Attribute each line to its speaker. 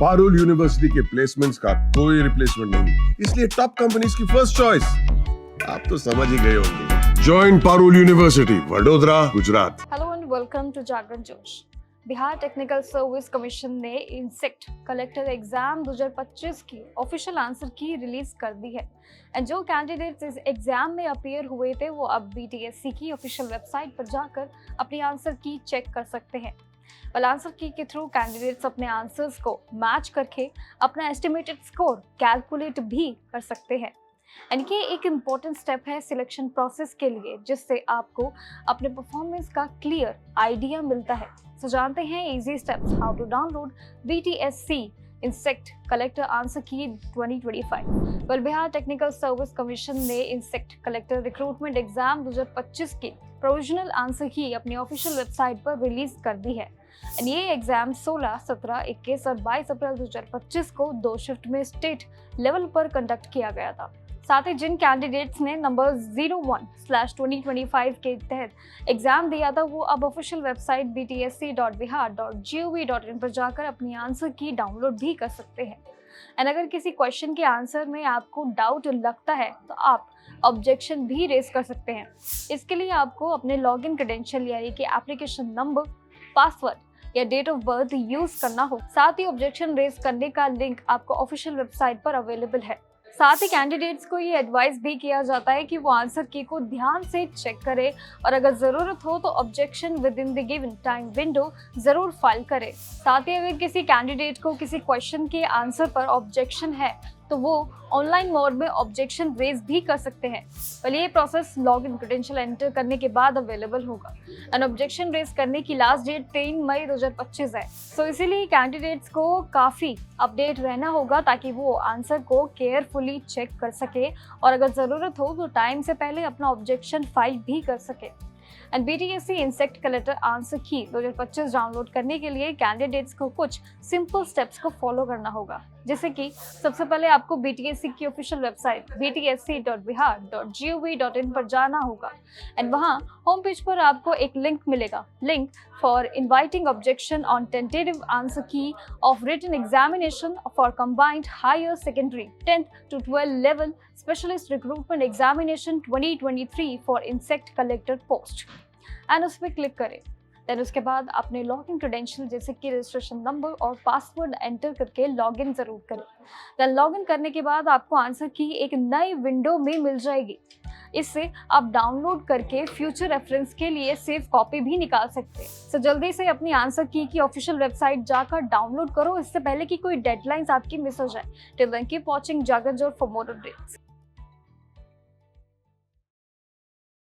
Speaker 1: Parul university के placements का कोई रिप्लेसमेंट नहीं, इसलिए टॉप कंपनीज की फर्स्ट चॉइस। आप तो समझ ही गए होंगे। Join Parul university, Vadodara, Gujarat.
Speaker 2: Hello and welcome to Jagran Josh. Bihar technical service commission ने इंसेक्ट कलेक्टर एग्जाम 2025 की ऑफिशियल आंसर की रिलीज कर दी है एंड जो कैंडिडेट्स इस एग्जाम में अपीयर हुए थे वो अब बीटीएससी की ऑफिशियल वेबसाइट पर जाकर अपनी आंसर की चेक कर सकते हैं। वेल, आंसर की के थ्रू कैंडिडेट्स अपने आंसर्स को मैच करके अपना एस्टिमेटेड स्कोर कैलकुलेट भी कर सकते हैं एंड ये एक इम्पॉर्टेंट स्टेप है सिलेक्शन प्रोसेस के लिए, जिससे आपको अपने परफॉर्मेंस का क्लियर आइडिया मिलता है। सो जानते हैं easy steps how to download BTSC insect collector answer key 2025। Well, Bihar technical service commission ने इंसेक्ट कलेक्टर रिक्रूटमेंट एग्जाम 2025 की प्रोविजनल आंसर की अपनी ऑफिशियल वेबसाइट पर रिलीज कर दी है एंड ये एग्जाम 16, 17, 21 और 22 अप्रैल 2025 को 2 शिफ्ट में स्टेट लेवल पर कंडक्ट किया गया था। साथ ही जिन कैंडिडेट्स ने नंबर 01/2025 के तहत एग्जाम दिया था वो अब ऑफिशियल वेबसाइट btsc.bihar.gov.in पर जाकर अपनी आंसर की डाउनलोड भी कर सकते हैं एंड अगर किसी क्वेश्चन के आंसर में आपको डाउट लगता है तो आप ऑब्जेक्शन भी रेज कर सकते हैं। इसके लिए आपको अपने लॉगिन क्रेडेंशियल यानी कि एप्लीकेशन नंबर, पासवर्ड या डेट ऑफ बर्थ यूज करना हो। साथ ही ऑब्जेक्शन रेज करने का लिंक आपको ऑफिशियल वेबसाइट पर अवेलेबल है। साथ ही कैंडिडेट्स को ये एडवाइस भी किया जाता है कि वो आंसर की को ध्यान से चेक करे और अगर जरूरत हो तो objection with in the given time window जरूर फाइल करे। साथ ही अगर किसी कैंडिडेट को किसी क्वेश्चन के आंसर पर ऑब्जेक्शन है तो वो ऑनलाइन मोड में ऑब्जेक्शन रेज भी कर सकते हैं। पहले ये प्रोसेस लॉगिन क्रेडेंशियल एंटर करने के बाद अवेलेबल होगा एंड ऑब्जेक्शन रेज करने की लास्ट डेट 3 मई 2025 है। सो इसीलिए कैंडिडेट्स को काफ़ी अपडेट रहना होगा ताकि वो आंसर को केयरफुली चेक कर सके और अगर ज़रूरत हो तो टाइम से पहले अपना ऑब्जेक्शन फाइल भी कर सके। And BTSC insect collector answer key 2025 download करने के लिए कैंडिडेट्स को कुछ सिंपल स्टेप्स को फॉलो करना होगा, जैसे कि सबसे पहले आपको बीटीएससी की ऑफिशियल वेबसाइट btsc.bihar.gov.in पर जाना होगा एंड वहां होम पेज पर आपको एक लिंक मिलेगा, link for inviting objection on tentative answer key of written examination for combined higher secondary 10th to 12 level specialist recruitment examination 2023 for insect collector post and उस पर क्लिक करें। Then उसके बाद अपने लॉगिन क्रेडेंशियल जैसे कि registration number और password enter करके लॉगिन जरूर करें। देन लॉगिन करने के बाद आपको आंसर की एक नई विंडो में मिल जाएगी। इससे आप डाउनलोड करके फ्यूचर रेफरेंस के लिए सेव कॉपी भी निकाल सकते हैं। सो जल्दी से अपनी आंसर की ऑफिशियल वेबसाइट जाकर डाउनलोड करो, इससे पहले कि कोई डेडलाइंस आपकी मिस हो जाए। टिल देन कीप वॉचिंग जागरण जोश फॉर मोर अपडेट्स।